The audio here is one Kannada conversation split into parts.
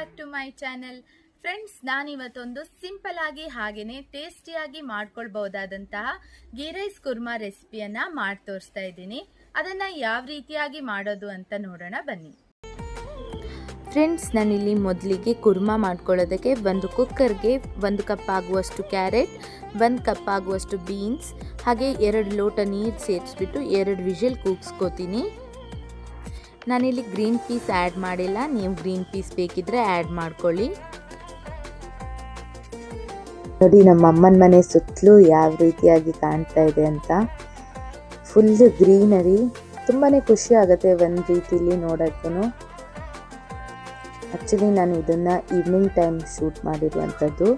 Back to my channel. Friends, ನಾನಿವತ್ತೊಂದು ಸಿಂಪಲ್ ಆಗಿ ಹಾಗೆಯೇ ಟೇಸ್ಟಿಯಾಗಿ ಮಾಡ್ಕೊಳ್ಬಹುದಾದಂತಹ ಗೀ ರೈಸ್ ಕುರ್ಮಾ ರೆಸಿಪಿಯನ್ನು ಮಾಡಿ ತೋರಿಸ್ತಾ ಇದ್ದೀನಿ. ಅದನ್ನು ಯಾವ ರೀತಿಯಾಗಿ ಮಾಡೋದು ಅಂತ ನೋಡೋಣ ಬನ್ನಿ. ಫ್ರೆಂಡ್ಸ್, ನಾನಿಲ್ಲಿ ಮೊದಲಿಗೆ ಕುರ್ಮಾ ಮಾಡ್ಕೊಳ್ಳೋದಕ್ಕೆ ಒಂದು ಕುಕ್ಕರ್ಗೆ 1 ಕಪ್ ಆಗುವಷ್ಟು ಕ್ಯಾರೆಟ್, 1 ಕಪ್ ಆಗುವಷ್ಟು ಬೀನ್ಸ್, ಹಾಗೆ 2 ಲೋಟ ನೀರು ಸೇರಿಸ್ಬಿಟ್ಟು 2 ವಿಷಲ್ ಕೂಗಿಸ್ಕೋತೀನಿ. ನಾನಿಲ್ಲಿ ಗ್ರೀನ್ ಪೀಸ್ ಆ್ಯಡ್ ಮಾಡಿಲ್ಲ, ನೀವು ಗ್ರೀನ್ ಪೀಸ್ ಬೇಕಿದ್ರೆ ಆ್ಯಡ್ ಮಾಡ್ಕೊಳ್ಳಿ. ನೋಡಿ, ನಮ್ಮ ಅಮ್ಮನ ಮನೆ ಸುತ್ತಲೂ ಯಾವ ರೀತಿಯಾಗಿ ಕಾಣ್ತಾ ಇದೆ ಅಂತ. ಫುಲ್ ಗ್ರೀನರಿ, ತುಂಬಾ ಖುಷಿ ಆಗುತ್ತೆ ಒಂದು ರೀತಿಲಿ ನೋಡೋಕ್ಕೂ. ಆ್ಯಕ್ಚುಲಿ ನಾನು ಇದನ್ನು ಈವ್ನಿಂಗ್ ಟೈಮ್ ಶೂಟ್ ಮಾಡಿರುವಂಥದ್ದು.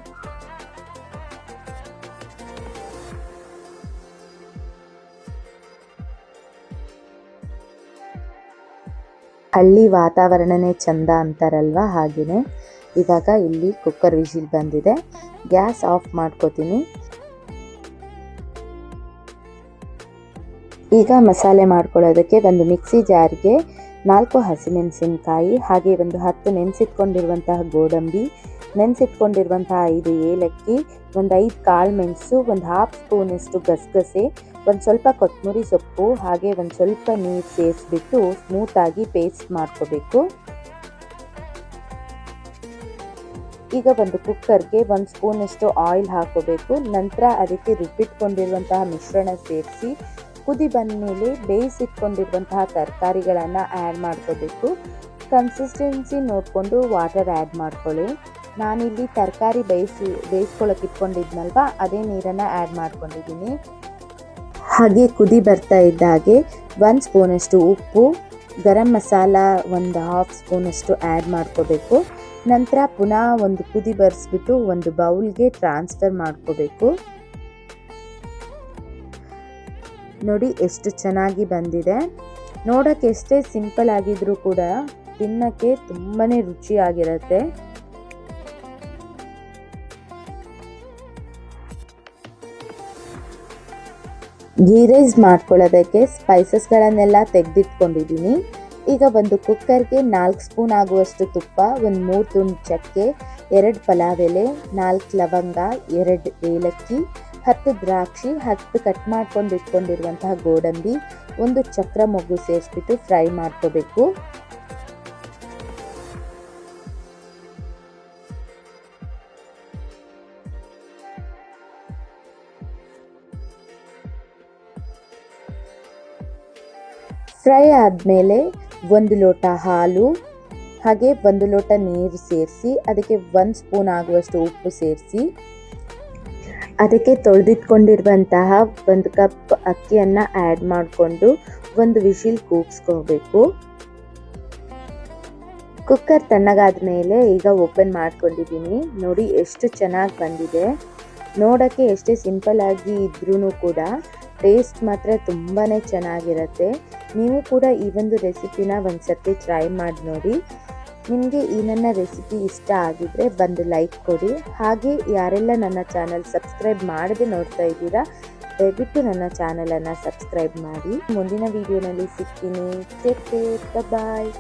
ಹಳ್ಳಿ ವಾತಾವರಣನೇ ಚಂದ ಅಂತಾರಲ್ವ, ಹಾಗೆಯೇ ಇವಾಗ ಇಲ್ಲಿ ಕುಕ್ಕರ್ ವಿಷಿಲ್ ಬಂದಿದೆ. ಗ್ಯಾಸ್ ಆಫ್ ಮಾಡ್ಕೋತೀನಿ. ಈಗ ಮಸಾಲೆ ಮಾಡ್ಕೊಳ್ಳೋದಕ್ಕೆ ಒಂದು ಮಿಕ್ಸಿ ಜಾರ್ಗೆ 4 ಹಸಿಮೆಣಸಿನಕಾಯಿ, ಹಾಗೆ ಒಂದು 10 ನೆನೆಸಿಟ್ಕೊಂಡಿರುವಂತಹ ಗೋಡಂಬಿ, ನೆನೆಸಿಟ್ಕೊಂಡಿರುವಂತಹ 5 ಏಲಕ್ಕಿ, ಒಂದು 5 ಕಾಳು ಮೆಣಸು, ಒಂದು 1/2 ಸ್ಪೂನಷ್ಟು ಗಸಗಸೆ, ಒಂದು ಸ್ವಲ್ಪ ಕೊತ್ತಂಬರಿ ಸೊಪ್ಪು, ಹಾಗೆ ಒಂದು ಸ್ವಲ್ಪ ನೀರು ಸೇರಿಸ್ಬಿಟ್ಟು ಸ್ಮೂತಾಗಿ ಪೇಸ್ಟ್ ಮಾಡ್ಕೋಬೇಕು. ಈಗ ಒಂದು ಕುಕ್ಕರ್ಗೆ 1 ಸ್ಪೂನಷ್ಟು ಆಯಿಲ್ ಹಾಕೋಬೇಕು. ನಂತರ ಅದಕ್ಕೆ ರುಬ್ಬಿಟ್ಕೊಂಡಿರುವಂತಹ ಮಿಶ್ರಣ ಸೇರಿಸಿ ಕುದಿ ಬಂದ ಮೇಲೆ ಬೇಯಿಸಿಟ್ಕೊಂಡಿರುವಂತಹ ತರಕಾರಿಗಳನ್ನು ಆ್ಯಡ್ ಮಾಡ್ಕೋಬೇಕು. ಕನ್ಸಿಸ್ಟೆನ್ಸಿ ನೋಡಿಕೊಂಡು ವಾಟರ್ ಆ್ಯಡ್ ಮಾಡ್ಕೊಳ್ಳಿ. ನಾನಿಲ್ಲಿ ತರಕಾರಿ ಬೇಯಿಸ್ಕೊಳ್ಳೋಕೆ ಇಟ್ಕೊಂಡಿದ್ನಲ್ವ, ಅದೇ ನೀರನ್ನು ಆ್ಯಡ್ ಮಾಡ್ಕೊಂಡಿದ್ದೀನಿ. ಹಾಗೆ ಕುದಿ ಬರ್ತಾ ಇದ್ದಾಗೆ 1 ಸ್ಪೂನಷ್ಟು ಉಪ್ಪು, ಗರಂ ಮಸಾಲ ಒಂದು 1/2 ಸ್ಪೂನಷ್ಟು ಆ್ಯಡ್ ಮಾಡ್ಕೋಬೇಕು. ನಂತರ ಪುನಃ ಒಂದು ಕುದಿ ಬರೆಸ್ಬಿಟ್ಟು ಒಂದು ಬೌಲ್ಗೆ ಟ್ರಾನ್ಸ್ಫರ್ ಮಾಡ್ಕೋಬೇಕು. ನೋಡಿ ಎಷ್ಟು ಚೆನ್ನಾಗಿ ಬಂದಿದೆ. ನೋಡೋಕ್ಕೆ ಎಷ್ಟೇ ಸಿಂಪಲ್ ಆಗಿದ್ರೂ ಕೂಡ ತಿನ್ನೋಕ್ಕೆ ತುಂಬಾ ರುಚಿಯಾಗಿರುತ್ತೆ. ಗೀ ರೈಸ್ ಮಾಡ್ಕೊಳ್ಳೋದಕ್ಕೆ ಸ್ಪೈಸಸ್ಗಳನ್ನೆಲ್ಲ ತೆಗೆದಿಟ್ಕೊಂಡಿದ್ದೀನಿ. ಈಗ ಒಂದು ಕುಕ್ಕರ್ಗೆ 4 ಸ್ಪೂನ್ ಆಗುವಷ್ಟು ತುಪ್ಪ, ಒಂದು 3 ತುಂಡು ಚಕ್ಕೆ, 2 ಪಲಾವ್ ಎಲೆ, 4 ಲವಂಗ, 2 ಏಲಕ್ಕಿ, 10 ದ್ರಾಕ್ಷಿ, 10 ಕಟ್ ಮಾಡ್ಕೊಂಡು ಇಟ್ಕೊಂಡಿರುವಂತಹ ಗೋಡಂಬಿ, 1 ಚಕ್ರ ಮೊಗ್ಗು ಸೇರಿಸ್ಬಿಟ್ಟು ಫ್ರೈ ಮಾಡ್ಕೋಬೇಕು. ಫ್ರೈ ಆದಮೇಲೆ 1 ಲೋಟ ಹಾಲು, ಹಾಗೆ 1 ಲೋಟ ನೀರು ಸೇರಿಸಿ ಅದಕ್ಕೆ 1 ಸ್ಪೂನ್ ಆಗುವಷ್ಟು ಉಪ್ಪು ಸೇರಿಸಿ ಅದಕ್ಕೆ ತೊಳೆದಿಟ್ಕೊಂಡಿರುವಂತಹ 1 ಕಪ್ ಅಕ್ಕಿಯನ್ನು ಆ್ಯಡ್ ಮಾಡಿಕೊಂಡು 1 ವಿಷಿಲ್ ಕೂಗಿಸ್ಕೋಬೇಕು. ಕುಕ್ಕರ್ ತಣ್ಣಗಾದ ಮೇಲೆ ಈಗ ಓಪನ್ ಮಾಡ್ಕೊಂಡಿದ್ದೀನಿ. ನೋಡಿ ಎಷ್ಟು ಚೆನ್ನಾಗಿ ಬಂದಿದೆ. ನೋಡೋಕ್ಕೆ ಎಷ್ಟೇ ಸಿಂಪಲ್ ಆಗಿ ಇದ್ರೂ ಕೂಡ ಟೇಸ್ಟ್ ಮಾತ್ರ ತುಂಬಾ ಚೆನ್ನಾಗಿರುತ್ತೆ. ನೀವು ಕೂಡ ಈ ಒಂದು ರೆಸಿಪಿನ ಒಂದು ಸರ್ತಿ ಟ್ರೈ ಮಾಡಿ ನೋಡಿ. ನಿಮಗೆ ಈ ನನ್ನ ರೆಸಿಪಿ ಇಷ್ಟ ಆಗಿದ್ರೆ ಬಂದು ಲೈಕ್ ಕೊಡಿ. ಹಾಗೆ ಯಾರೆಲ್ಲ ನನ್ನ ಚಾನಲ್ ಸಬ್ಸ್ಕ್ರೈಬ್ ಮಾಡದೆ ನೋಡ್ತಾ ಇದ್ದೀರಾ, ದಯವಿಟ್ಟು ನನ್ನ ಚಾನಲನ್ನು ಸಬ್ಸ್ಕ್ರೈಬ್ ಮಾಡಿ. ಮುಂದಿನ ವಿಡಿಯೋನಲ್ಲಿ ಸಿಗ್ತೀನಿ. ಟೇಕ್ ಕೇರ್, ಬಾಯ್.